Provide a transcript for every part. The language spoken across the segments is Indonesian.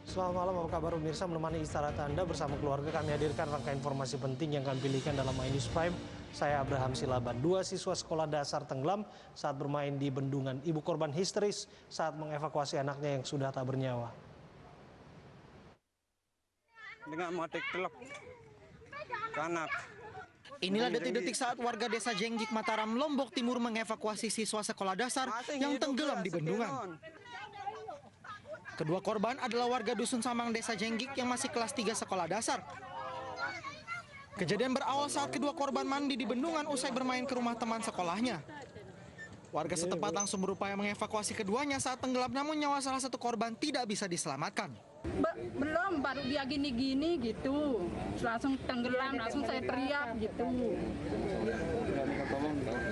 Selamat malam, apa kabar pemirsa? Menemani istirahat Anda bersama keluarga kami hadirkan rangkaian informasi penting yang kami pilihkan dalam iNews Prime. Saya Abraham Silaban. Dua siswa sekolah dasar tenggelam saat bermain di bendungan. Ibu korban histeris saat mengevakuasi anaknya yang sudah tak bernyawa. Dengan motik teluk anak. Inilah detik-detik saat warga desa Jenggik, Mataram, Lombok Timur mengevakuasi siswa sekolah dasar yang tenggelam di bendungan. Kedua korban adalah warga Dusun Samang Desa Jenggik yang masih kelas 3 sekolah dasar. Kejadian berawal saat kedua korban mandi di bendungan usai bermain ke rumah teman sekolahnya. Warga setempat langsung berupaya mengevakuasi keduanya saat tenggelam, namun nyawa salah satu korban tidak bisa diselamatkan. Belum, baru dia gini-gini gitu, langsung tenggelam, langsung saya teriak gitu.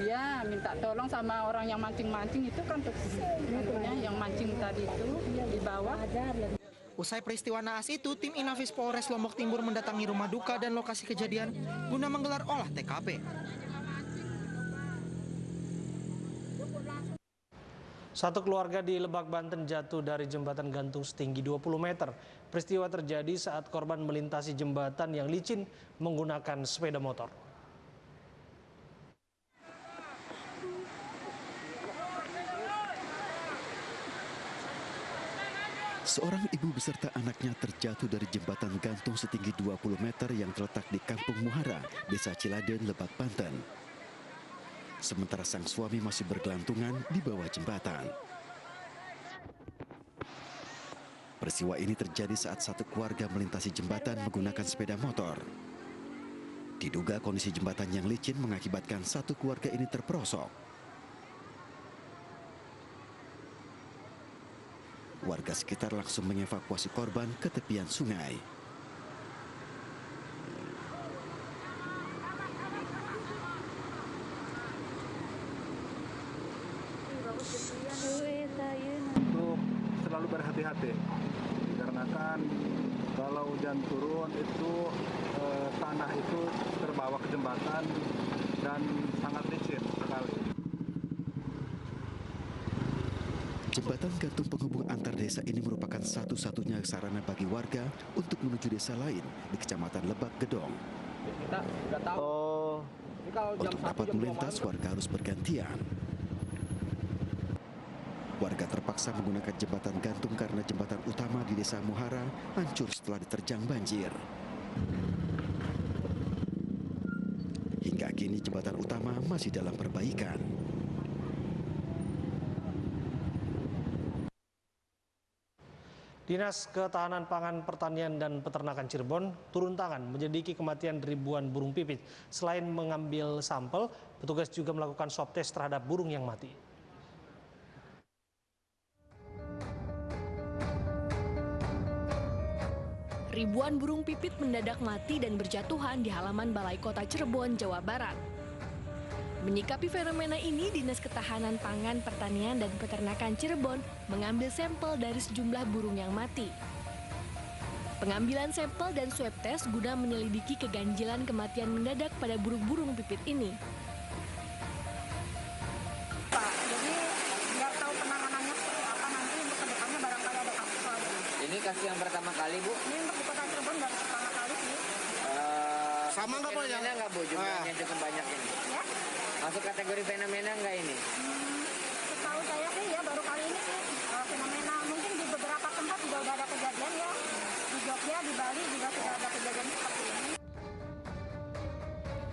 Iya, minta tolong sama orang yang mancing-mancing itu kan, yang mancing tadi itu di bawah. Usai peristiwa naas itu, tim Inafis Polres Lombok Timur mendatangi rumah duka dan lokasi kejadian guna menggelar olah TKP. Satu keluarga di Lebak, Banten jatuh dari jembatan gantung setinggi 20 meter. Peristiwa terjadi saat korban melintasi jembatan yang licin menggunakan sepeda motor. Seorang ibu beserta anaknya terjatuh dari jembatan gantung setinggi 20 meter yang terletak di Kampung Muhara, Desa Ciladen, Lebak, Banten. Sementara sang suami masih bergelantungan di bawah jembatan. Peristiwa ini terjadi saat satu keluarga melintasi jembatan menggunakan sepeda motor. Diduga kondisi jembatan yang licin mengakibatkan satu keluarga ini terperosok. Warga sekitar langsung mengevakuasi korban ke tepian sungai. Untuk selalu berhati-hati, dikarenakan kalau hujan turun itu tanah itu terbawa ke jembatan dan sangat licin sekali. Jembatan gantung penghubung antar desa ini merupakan satu-satunya sarana bagi warga untuk menuju desa lain di Kecamatan Lebak Gedong. Kita nggak tahu. Untuk dapat melintas, warga harus bergantian. Warga terpaksa menggunakan jembatan gantung karena jembatan utama di Desa Muhara hancur setelah diterjang banjir. Hingga kini jembatan utama masih dalam perbaikan. Dinas Ketahanan Pangan, Pertanian, dan Peternakan Cirebon turun tangan menyelidiki kematian ribuan burung pipit. Selain mengambil sampel, petugas juga melakukan swab tes terhadap burung yang mati. Ribuan burung pipit mendadak mati dan berjatuhan di halaman Balai Kota Cirebon, Jawa Barat. Menyikapi fenomena ini, Dinas Ketahanan Pangan, Pertanian, dan Peternakan Cirebon mengambil sampel dari sejumlah burung yang mati. Pengambilan sampel dan swab test guna menyelidiki keganjilan kematian mendadak pada burung-burung pipit ini. Pak, jadi nggak tahu penanganannya seperti apa nanti untuk kedepannya barangkali ada kasus lagi. Ini kasus yang pertama kali, Bu? Ini untuk di Kota Cirebon baru pertama kali sih. Sama nggak, Bu? Fenomena nggak, Bu? Jumlahnya cukup banyak ini. Ya. Masuk kategori fenomena nggak ini? Setahu saya sih ya baru kali ini sih fenomena. Mungkin di beberapa tempat juga udah ada kejadian ya. Di Jogja, di Bali juga sudah ada kejadian seperti ini.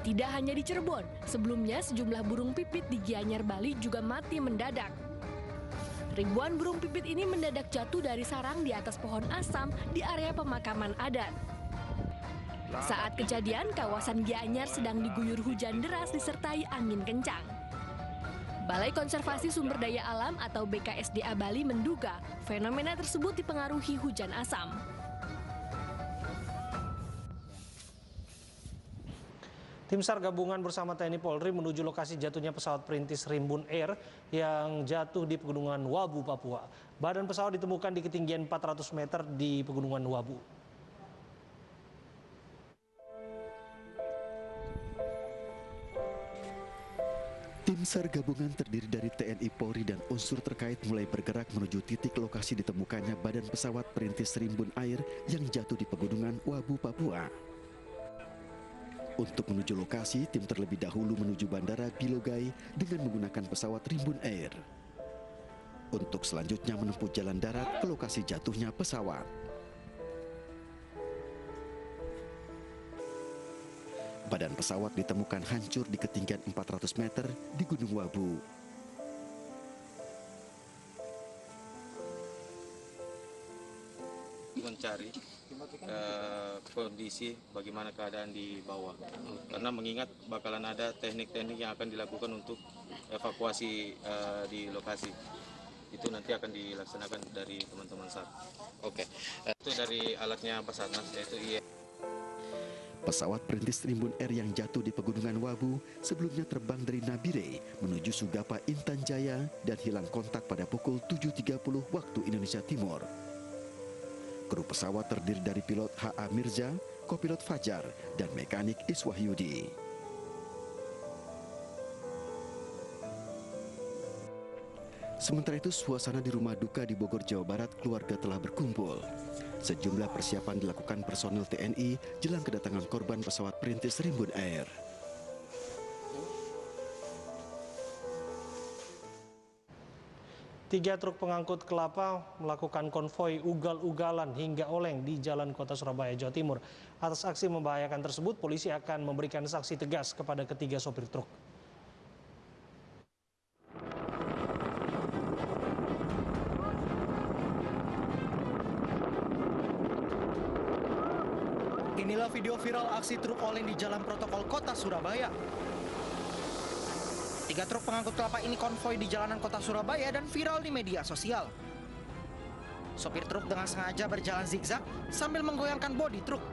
Tidak hanya di Cirebon, sebelumnya sejumlah burung pipit di Gianyar, Bali juga mati mendadak. Ribuan burung pipit ini mendadak jatuh dari sarang di atas pohon asam di area pemakaman adat. Saat kejadian, kawasan Gianyar sedang diguyur hujan deras disertai angin kencang. Balai Konservasi Sumber Daya Alam atau BKSDA Bali menduga fenomena tersebut dipengaruhi hujan asam. Tim SAR gabungan bersama TNI Polri menuju lokasi jatuhnya pesawat perintis Rimbun Air yang jatuh di Pegunungan Wabu, Papua. Badan pesawat ditemukan di ketinggian 400 meter di Pegunungan Wabu. Tim Tim SAR gabungan terdiri dari TNI, Polri, dan unsur terkait mulai bergerak menuju titik lokasi ditemukannya badan pesawat perintis rimbun air yang jatuh di pegunungan Wabu, Papua. Untuk menuju lokasi, tim terlebih dahulu menuju Bandara Bilogai dengan menggunakan pesawat rimbun air. Untuk selanjutnya menempuh jalan darat ke lokasi jatuhnya pesawat. Badan pesawat ditemukan hancur di ketinggian 400 meter di Gunung Wabu. Mencari kondisi bagaimana keadaan di bawah, karena mengingat bakalan ada teknik-teknik yang akan dilakukan untuk evakuasi di lokasi. Itu nanti akan dilaksanakan dari teman-teman SAR. Oke. Itu dari alatnya Basarnas, yaitu IE. Pesawat perintis rimbun air yang jatuh di pegunungan Wabu sebelumnya terbang dari Nabire menuju Sugapa, Intan Jaya dan hilang kontak pada pukul 7.30 waktu Indonesia Timur. Kru pesawat terdiri dari pilot H.A. Mirza, kopilot Fajar, dan mekanik Iswahyudi. Sementara itu, suasana di rumah duka di Bogor, Jawa Barat, keluarga telah berkumpul. Sejumlah persiapan dilakukan personil TNI jelang kedatangan korban pesawat perintis rimbun air. Tiga truk pengangkut kelapa melakukan konvoi ugal-ugalan hingga oleng di Jalan Kota Surabaya, Jawa Timur. Atas aksi membahayakan tersebut, polisi akan memberikan sanksi tegas kepada ketiga sopir truk. Inilah video viral aksi truk oleng di Jalan Protokol Kota Surabaya. Tiga truk pengangkut kelapa ini konvoi di jalanan Kota Surabaya dan viral di media sosial. Sopir truk dengan sengaja berjalan zigzag sambil menggoyangkan bodi truk.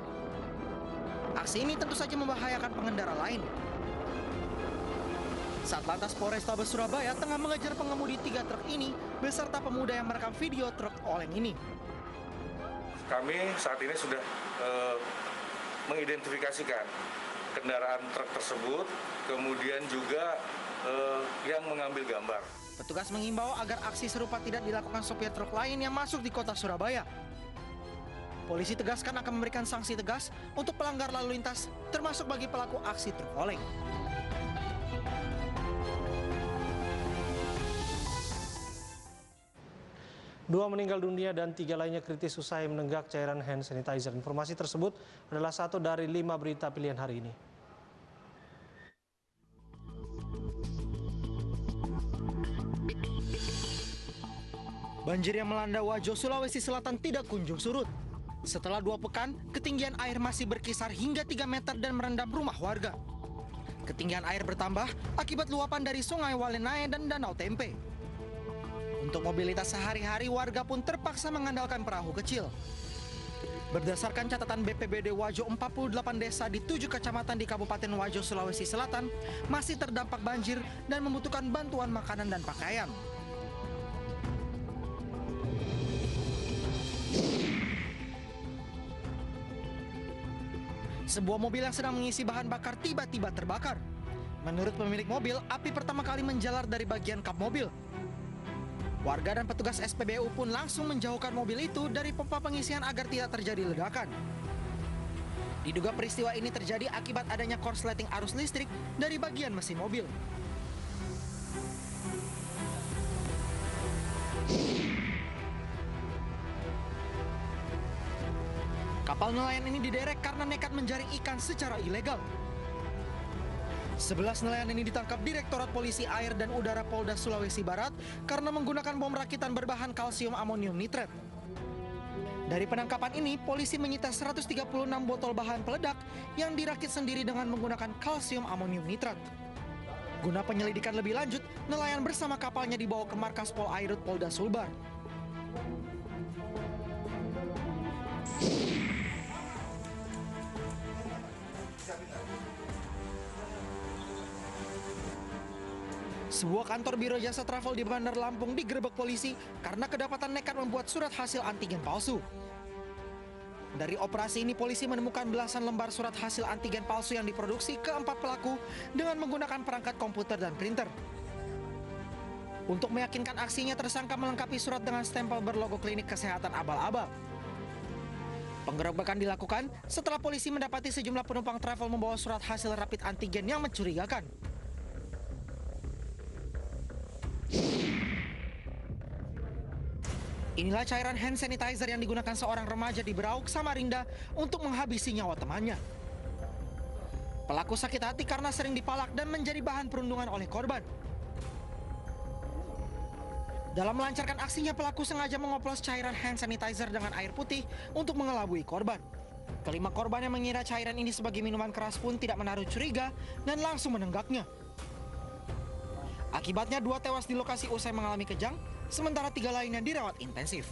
Aksi ini tentu saja membahayakan pengendara lain. Satlantas Polrestabes Surabaya tengah mengejar pengemudi tiga truk ini beserta pemuda yang merekam video truk oleng ini. Kami saat ini sudah mengidentifikasikan kendaraan truk tersebut, kemudian juga yang mengambil gambar. Petugas mengimbau agar aksi serupa tidak dilakukan sopir truk lain yang masuk di kota Surabaya. Polisi tegaskan akan memberikan sanksi tegas untuk pelanggar lalu lintas, termasuk bagi pelaku aksi truk oleng. Dua meninggal dunia dan tiga lainnya kritis usai menenggak cairan hand sanitizer. Informasi tersebut adalah satu dari 5 berita pilihan hari ini. Banjir yang melanda Wajo, Sulawesi Selatan tidak kunjung surut. Setelah 2 pekan, ketinggian air masih berkisar hingga 3 meter dan merendam rumah warga. Ketinggian air bertambah akibat luapan dari Sungai Walenae dan Danau Tempe. Untuk mobilitas sehari-hari, warga pun terpaksa mengandalkan perahu kecil. Berdasarkan catatan BPBD Wajo, 48 desa di 7 kecamatan di Kabupaten Wajo, Sulawesi Selatan masih terdampak banjir dan membutuhkan bantuan makanan dan pakaian. Sebuah mobil yang sedang mengisi bahan bakar tiba-tiba terbakar. Menurut pemilik mobil, api pertama kali menjalar dari bagian kap mobil. Warga dan petugas SPBU pun langsung menjauhkan mobil itu dari pompa pengisian agar tidak terjadi ledakan. Diduga peristiwa ini terjadi akibat adanya korsleting arus listrik dari bagian mesin mobil. Kapal nelayan ini diderek karena nekat menjaring ikan secara ilegal. 11 nelayan ini ditangkap Direktorat Polisi Air dan Udara Polda Sulawesi Barat karena menggunakan bom rakitan berbahan kalsium amonium nitrat. Dari penangkapan ini, polisi menyita 136 botol bahan peledak yang dirakit sendiri dengan menggunakan kalsium amonium nitrat. Guna penyelidikan lebih lanjut, nelayan bersama kapalnya dibawa ke markas Pol Airut Polda Sulbar. Sebuah kantor biro jasa travel di Bandar Lampung digerebek polisi karena kedapatan nekat membuat surat hasil antigen palsu. Dari operasi ini, polisi menemukan belasan lembar surat hasil antigen palsu yang diproduksi keempat pelaku dengan menggunakan perangkat komputer dan printer. Untuk meyakinkan aksinya, tersangka melengkapi surat dengan stempel berlogo klinik kesehatan abal-abal. Penggerebekan dilakukan setelah polisi mendapati sejumlah penumpang travel membawa surat hasil rapid antigen yang mencurigakan. Inilah cairan hand sanitizer yang digunakan seorang remaja di Berau, Samarinda untuk menghabisi nyawa temannya. Pelaku sakit hati karena sering dipalak dan menjadi bahan perundungan oleh korban. Dalam melancarkan aksinya, pelaku sengaja mengoplos cairan hand sanitizer dengan air putih untuk mengelabui korban. Kelima korban yang mengira cairan ini sebagai minuman keras pun tidak menaruh curiga dan langsung menenggaknya. Akibatnya 2 tewas di lokasi usai mengalami kejang, sementara 3 lainnya dirawat intensif.